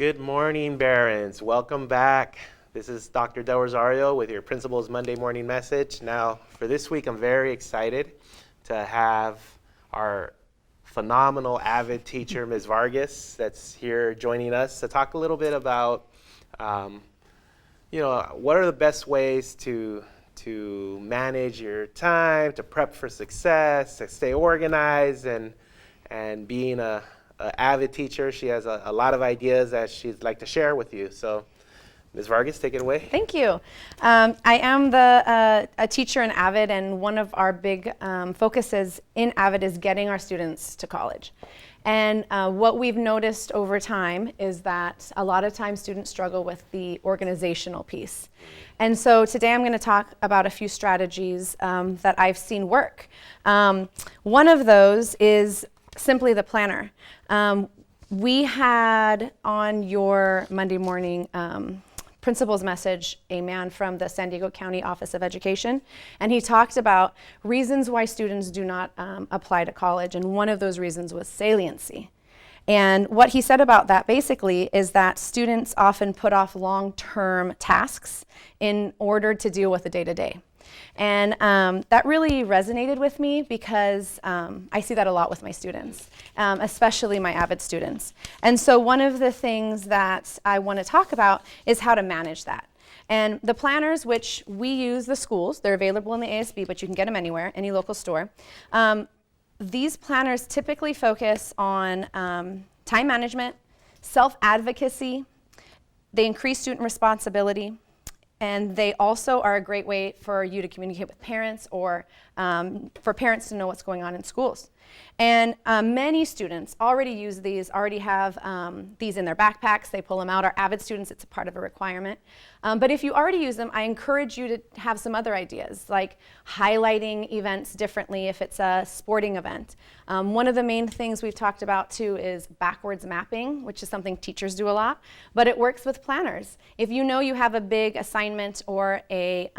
Good morning, Barons. Welcome back. This is Dr. Rosario with your Principal's Monday Morning Message. Now, for this week, I'm very excited to have our phenomenal avid teacher, Ms. Vargas, that's here joining us to talk a little bit about, what are the best ways to manage your time, to prep for success, to stay organized, and being a avid teacher. She has a lot of ideas that she'd like to share with you. So, Ms. Vargas, take it away. Thank you. I am a teacher in AVID, and one of our big focuses in AVID is getting our students to college. And what we've noticed over time is that a lot of times students struggle with the organizational piece. And so today I'm going to talk about a few strategies that I've seen work. One of those is simply the planner. We had on your Monday morning principal's message a man from the San Diego County Office of Education, and he talked about reasons why students do not apply to college, and one of those reasons was saliency. And what he said about that basically is that students often put off long-term tasks in order to deal with the day-to-day. And that really resonated with me because I see that a lot with my students, especially my AVID students. And so one of the things that I want to talk about is how to manage that. And the planners, which we use the schools, they're available in the ASB, but you can get them anywhere, any local store. These planners typically focus on time management, self-advocacy, they increase student responsibility, and they also are a great way for you to communicate with parents or for parents to know what's going on in schools. And many students already use these, already have these in their backpacks. They pull them out. Our AVID students, it's a part of a requirement. But if you already use them, I encourage you to have some other ideas, like highlighting events differently if it's a sporting event. One of the main things we've talked about too is backwards mapping, which is something teachers do a lot, but it works with planners. If you know you have a big assignment or a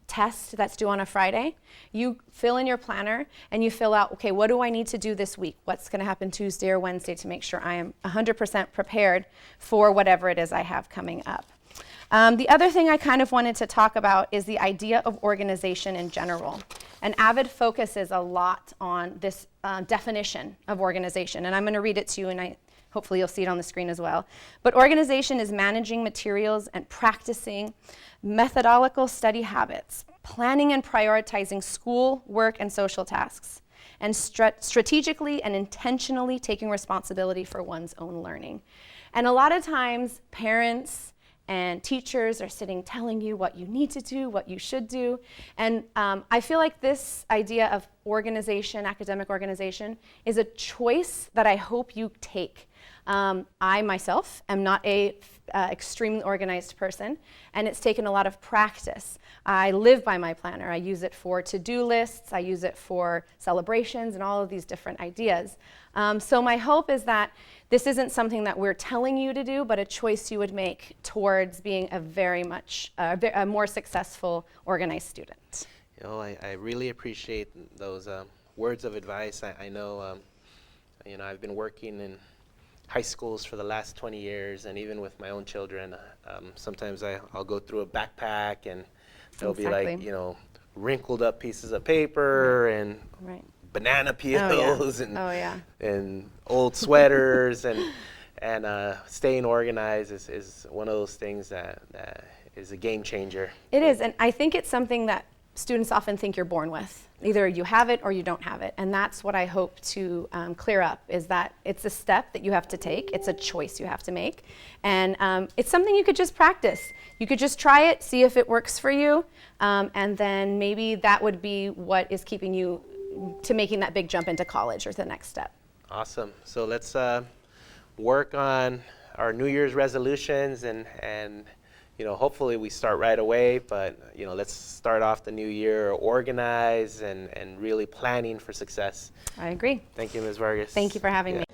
test that's due on a Friday, you fill in your planner and you fill out, okay, what do I need to do this week? What's going to happen Tuesday or Wednesday to make sure I am 100% prepared for whatever it is I have coming up. The other thing I kind of wanted to talk about is the idea of organization in general. And AVID focuses a lot on this definition of organization, and I'm going to read it to you, and hopefully you'll see it on the screen as well. But organization is managing materials and practicing methodological study habits, planning and prioritizing school, work, and social tasks, and strategically and intentionally taking responsibility for one's own learning. And a lot of times, parents and teachers are sitting telling you what you need to do, what you should do. And I feel like this idea of organization, academic organization, is a choice that I hope you take. I myself am not a extremely organized person, and it's taken a lot of practice. I live by my planner. I use it for to-do lists. I use it for celebrations and all of these different ideas. So my hope is that this isn't something that we're telling you to do, but a choice you would make towards being a very much a more successful, organized student. You know, I really appreciate those words of advice. I know, I've been working in high schools for the last 20 years, and even with my own children, sometimes I'll go through a backpack and there'll be like, wrinkled up pieces of paper and banana peels and old sweaters and staying organized is one of those things that is a game changer. It is, and I think it's something that students often think you're born with. Either you have it or you don't have it, and that's what I hope to clear up, is that it's a step that you have to take, it's a choice you have to make, and it's something you could just practice. You could just try it, see if it works for you, and then maybe that would be what is keeping you to making that big jump into college or the next step. Awesome. So let's work on our New Year's resolutions and hopefully we start right away, but let's start off the new year organized and really planning for success. I agree. Thank you, Ms. Vargas. Thank you for having me.